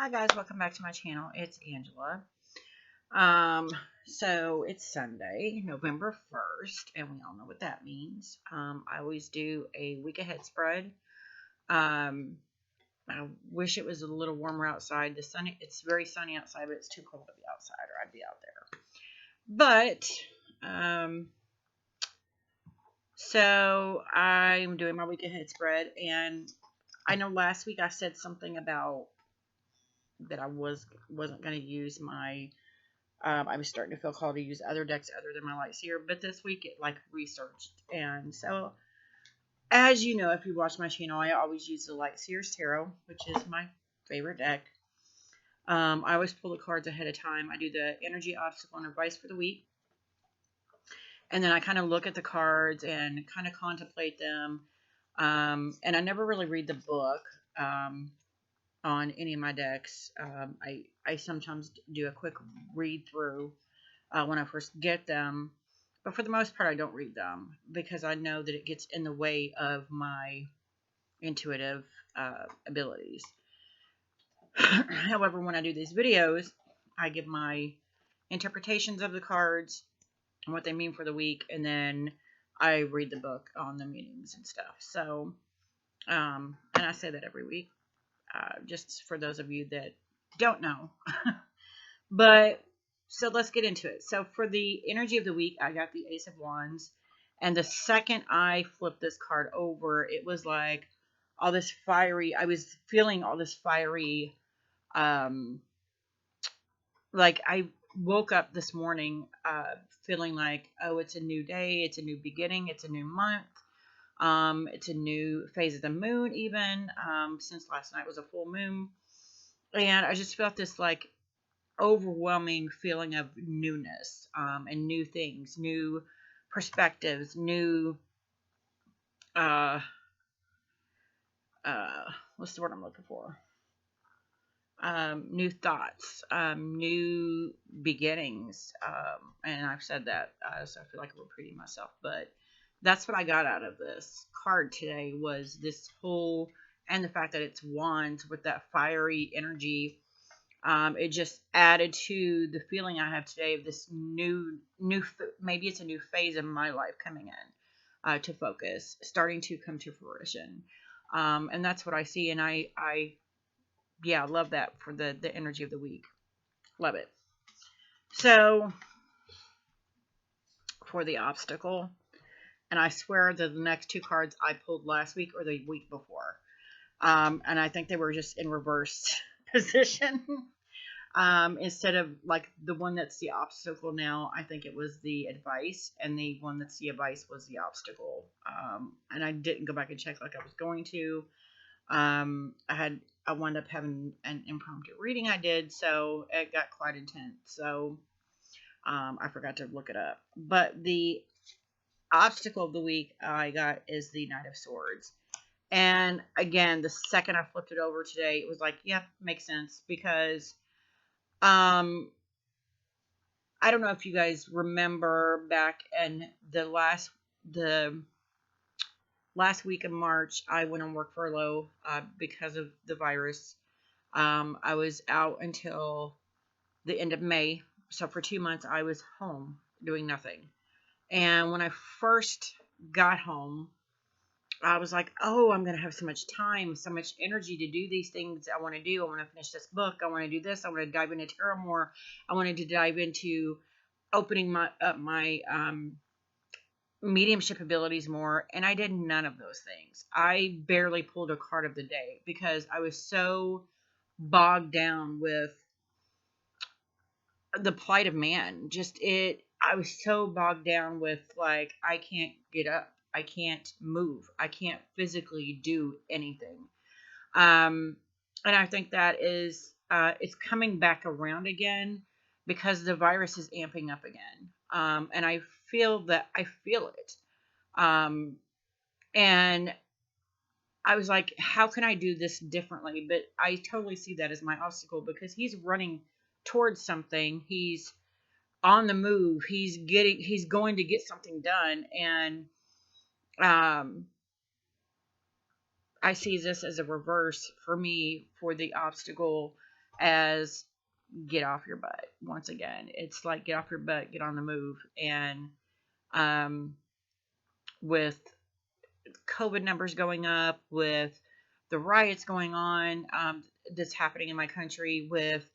Hi guys, welcome back to my channel. It's Angela. Um, so it's Sunday, November 1st, and we all know what that means. I always do a week ahead spread. Um, I wish it was a little warmer outside. It's very sunny outside, but it's too cold to be outside, or I'd be out there. So I'm doing my week ahead spread, and I know last week I said something about that I wasn't going to use my I was starting to feel called to use other decks other than my Light Seer, but this week it like researched. And so, as you know, if you watch my channel, I always use the Light Seer's Tarot, which is my favorite deck. I always pull the cards ahead of time. I do the energy, obstacle, and advice for the week. And then I kind of look at the cards and kind of contemplate them. And I never really read the book on any of my decks. I sometimes do a quick read through when I first get them. But for the most part, I don't read them because I know that it gets in the way of my intuitive abilities. However, when I do these videos, I give my interpretations of the cards and what they mean for the week, and then I read the book on the meanings and stuff. So, and I say that every week, just for those of you that don't know. But so let's get into it. So for the energy of the week, I got the Ace of Wands. And the second I flipped this card over, it was like all this fiery, I was feeling all this fiery, um, like I woke up this morning feeling like, oh, it's a new day, it's a new beginning, it's a new month. It's a new phase of the moon, even since last night was a full moon. And I just felt this like overwhelming feeling of newness and new things, new perspectives, new uh, what's the word I'm looking for? New thoughts, new beginnings, and I've said that, so I feel like I'm repeating myself, but that's what I got out of this card today was this whole, and the fact that it's wands with that fiery energy. It just added to the feeling I have today of this maybe it's a new phase of my life coming in to focus, starting to come to fruition. And that's what I see. And yeah, love that for the energy of the week. Love it. So for the obstacle, and I swear that the next two cards I pulled last week or the week before. And I think they were just in reverse position. Instead of like the one that's the obstacle now, I think it was the advice, and the one that's the advice was the obstacle. And I didn't go back and check like I was going to. I wound up having an impromptu reading I did, so it got quite intense. So I forgot to look it up. But the obstacle of the week I got is the Knight of Swords. And again, the second I flipped it over today, it was like, yeah, makes sense because um I don't know if you guys remember back in the last week of March, I went on work furlough because of the virus. I was out until the end of May, so for 2 months I was home doing nothing. And when I first got home, I was like, oh, I'm going to have so much time, so much energy to do these things I want to do. I want to finish this book. I want to do this. I want to dive into tarot more. I wanted to dive into opening my mediumship abilities more, and I did none of those things. I barely pulled a card of the day because I was so bogged down with the plight of man. I was so bogged down with like I can't get up, I can't move, I can't physically do anything. Um, and I think that is it's coming back around again because the virus is amping up again. And I feel it. Um, and I was like, how can I do this differently? But I totally see that as my obstacle because he's running towards something. He's on the move. He's going to get something done. And um, I see this as a reverse for me for the obstacle. as get off your butt. Once again, it's like get off your butt, get on the move. And um, with COVID numbers going up, with the riots going on that's happening in my country, with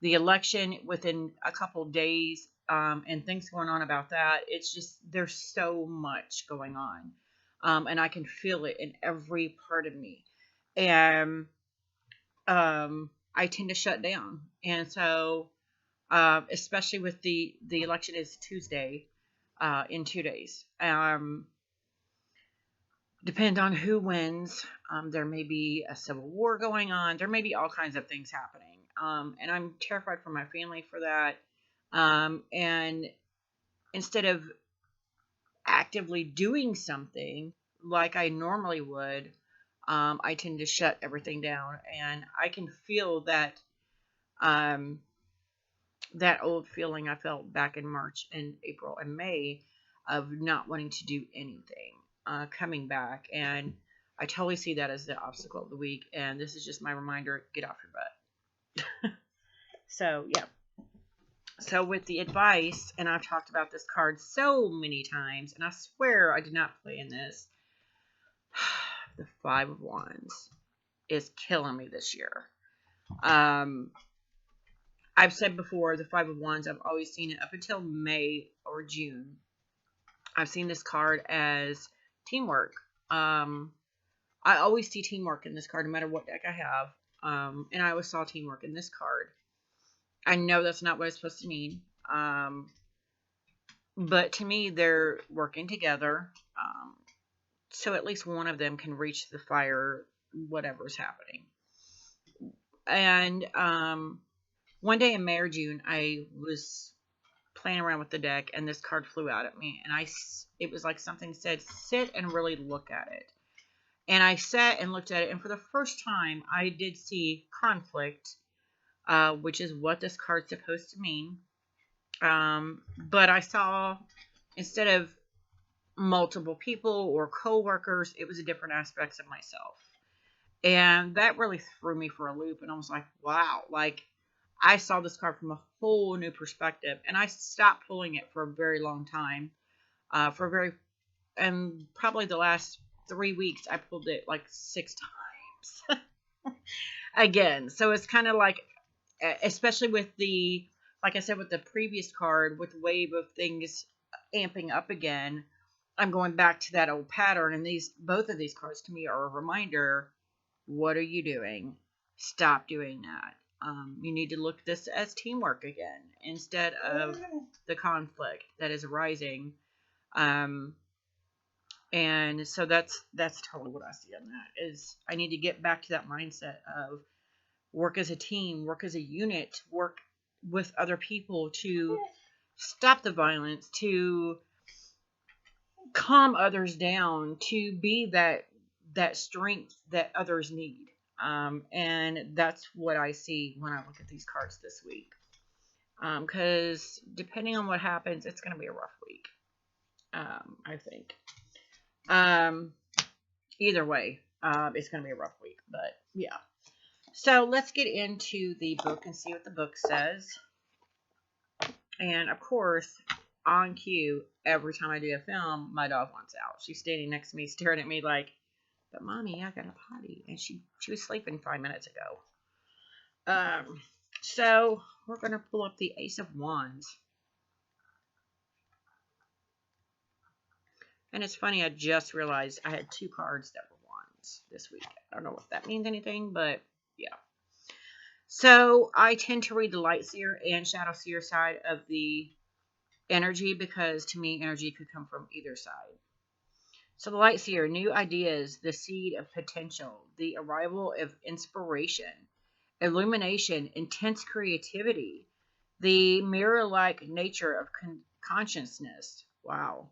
the election within a couple days, and things going on about that, it's just there's so much going on, and I can feel it in every part of me, and I tend to shut down, and so especially with the election is Tuesday, in 2 days. Depend on who wins. There may be a civil war going on. There may be all kinds of things happening. And I'm terrified for my family for that. And instead of actively doing something like I normally would, I tend to shut everything down. And I can feel um, that old feeling I felt back in March and April and May of not wanting to do anything, coming back. And I totally see that as the obstacle of the week. And this is just my reminder, get off your butt. So, yeah. So with the advice, and I've talked about this card so many times, and I swear I did not play in this. The Five of Wands is killing me this year. I've said before, the Five of Wands, I've always seen it up until May or June. I've seen this card as teamwork. I always see teamwork in this card, no matter what deck I have. And I always saw teamwork in this card. I know that's not what it's supposed to mean. But to me, they're working together. So at least one of them can reach the fire, whatever's happening. And one day in May or June, I was playing around with the deck, and this card flew out at me. And it was like something said, sit and really look at it. And I sat and looked at it, and for the first time, I did see conflict, which is what this card's supposed to mean. But I saw, instead of multiple people or co-workers, it was different aspects of myself. And that really threw me for a loop. And I was like, wow, like I saw this card from a whole new perspective. And I stopped pulling it for a very long time. And probably the last 3 weeks, I pulled it like 6 times again. So it's kind of like, especially with like I said, with the previous card, with the wave of things amping up again, I'm going back to that old pattern. And both of these cards to me are a reminder. What are you doing? Stop doing that. You need to look at this as teamwork again, instead of the conflict that is arising. And so that's totally what I see on that, is I need to get back to that mindset of work as a team, work as a unit, work with other people to stop the violence, to calm others down, to be that strength that others need. And that's what I see when I look at these cards this week. Because depending on what happens, it's going to be a rough week. I think. Either way, it's going to be a rough week. But yeah. So let's get into the book and see what the book says. And of course, on cue, every time I do a film, my dog wants out. She's standing next to me, staring at me like, but mommy, I got a potty. And she was sleeping 5 minutes ago. So we're going to pull up the Ace of Wands. And it's funny, I just realized I had 2 cards that were wands this week. I don't know if that means anything, but yeah. So I tend to read the Light Seer and Shadow Seer side of the energy, because to me, energy could come from either side. So the Light Seer, new ideas, the seed of potential, the arrival of inspiration, illumination, intense creativity, the mirror-like nature of consciousness. Wow.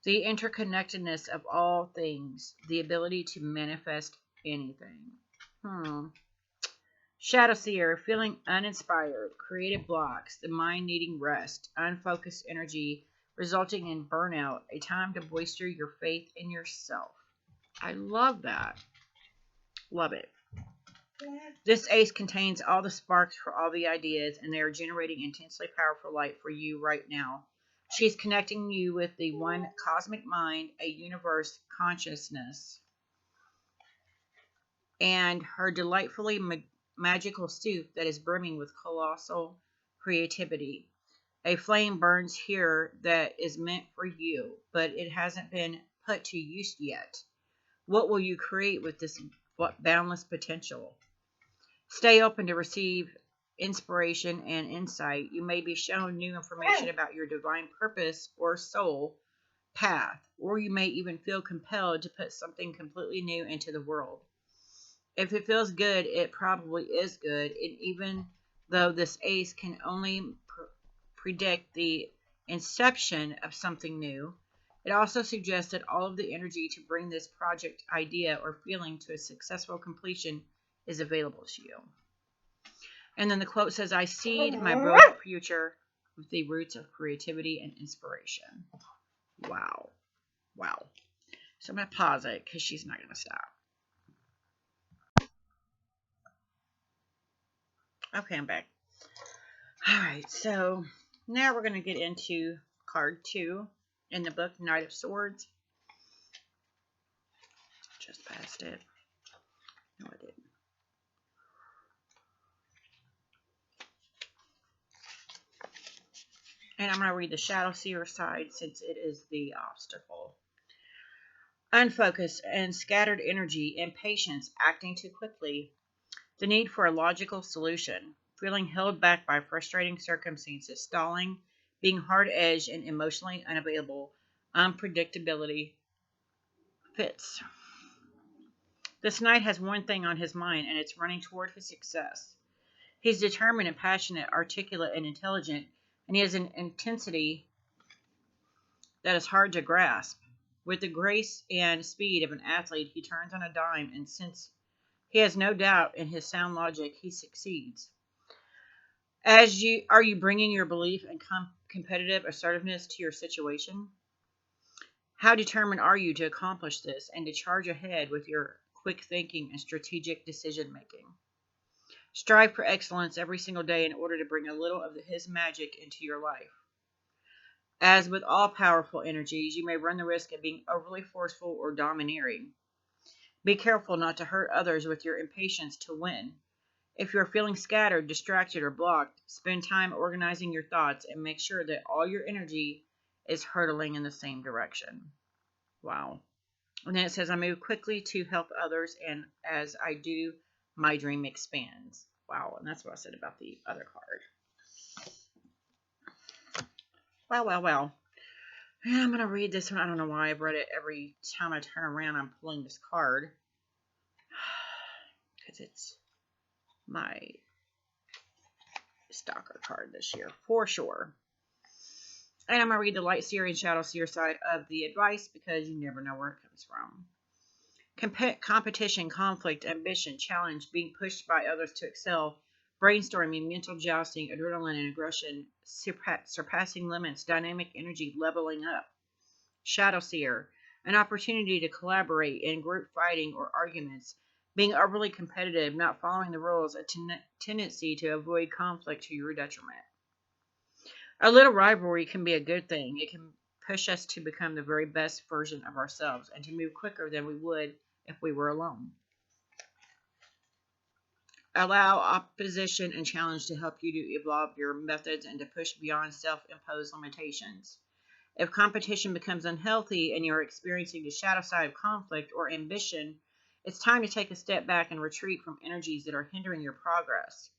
The interconnectedness of all things, the ability to manifest anything. Shadow Seer, feeling uninspired, creative blocks, the mind needing rest, unfocused energy resulting in burnout, a time to bolster your faith in yourself. I love that. Love it. This ace contains all the sparks for all the ideas, and they are generating intensely powerful light for you right now. She's connecting you with the one cosmic mind, a universe consciousness, and her delightfully magical soup that is brimming with colossal creativity. A flame burns here that is meant for you, but it hasn't been put to use yet. What will you create with this boundless potential? Stay open to receive inspiration and insight. You may be shown new information about your divine purpose or soul path, or you may even feel compelled to put something completely new into the world. If it feels good, it probably is good, and even though this ace can only predict the inception of something new, it also suggests that all of the energy to bring this project, idea, or feeling to a successful completion is available to you. And then the quote says, I seed my brilliant future with the roots of creativity and inspiration. Wow. Wow. So I'm going to pause it because she's not going to stop. Okay, I'm back. All right, so now we're going to get into card 2 in the book, Knight of Swords. Just passed it. No, I didn't. And I'm going to read the Shadow Seer side since it is the obstacle. Unfocused and scattered energy, impatience, acting too quickly, the need for a logical solution, feeling held back by frustrating circumstances, stalling, being hard-edged and emotionally unavailable, unpredictability fits. This knight has one thing on his mind, and it's running toward his success. He's determined and passionate, articulate and intelligent, and he has an intensity that is hard to grasp. With the grace and speed of an athlete, he turns on a dime, and since he has no doubt in his sound logic, he succeeds. Are you bringing your belief and competitive assertiveness to your situation? How determined are you to accomplish this and to charge ahead with your quick thinking and strategic decision making? Strive for excellence every single day in order to bring a little of his magic into your life. As with all powerful energies, you may run the risk of being overly forceful or domineering. Be careful not to hurt others with your impatience to win. If you're feeling scattered, distracted, or blocked, spend time organizing your thoughts and make sure that all your energy is hurtling in the same direction. Wow. And then it says, I move quickly to help others, and as I do, my dream expands. Wow, and that's what I said about the other card. Wow. And I'm going to read this one. I don't know why I've read it every time I turn around. I'm pulling this card. Because it's my stalker card this year, for sure. And I'm going to read the Light Seer and Shadow Seer side of the advice because you never know where it comes from. Competition, conflict, ambition, challenge, being pushed by others to excel, brainstorming, mental jousting, adrenaline and aggression, surpassing limits, dynamic energy, leveling up. Shadow Seer, an opportunity to collaborate in group fighting or arguments, being overly competitive, not following the rules, a tendency to avoid conflict to your detriment. A little rivalry can be a good thing. It can push us to become the very best version of ourselves and to move quicker than we would if we were alone. Allow opposition and challenge to help you to evolve your methods and to push beyond self-imposed limitations. If competition becomes unhealthy and you're experiencing the shadow side of conflict or ambition, it's time to take a step back and retreat from energies that are hindering your progress.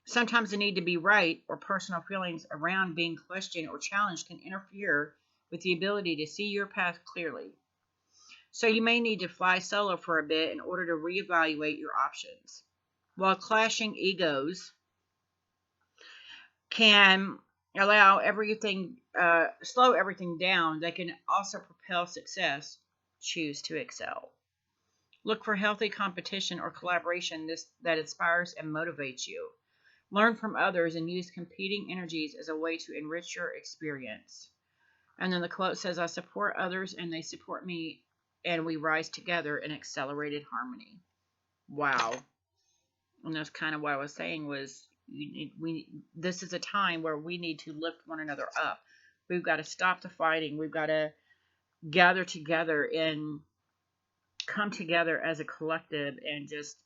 Sometimes the need to be right or personal feelings around being questioned or challenged can interfere with the ability to see your path clearly. So you may need to fly solo for a bit in order to reevaluate your options. While clashing egos can allow everything, slow everything down, they can also propel success. Choose to excel. Look for healthy competition or collaboration that inspires and motivates you. Learn from others and use competing energies as a way to enrich your experience. And then the quote says, I support others and they support me, and we rise together in accelerated harmony. Wow. And that's kind of what I was saying was this is a time where we need to lift one another up. We've got to stop the fighting. We've got to gather together and come together as a collective and just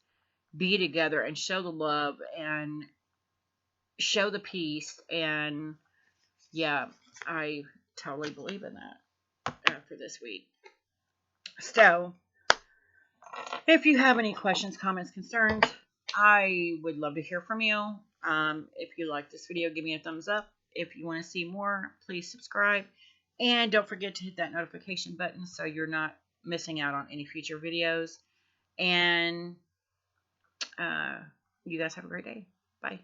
be together and show the love and show the peace. And yeah, I totally believe in that after this week. So if you have any questions, comments, concerns, I would love to hear from you. If you like this video, give me a thumbs up. If you want to see more, please subscribe. And don't forget to hit that notification button so you're not missing out on any future videos. And you guys have a great day. Bye.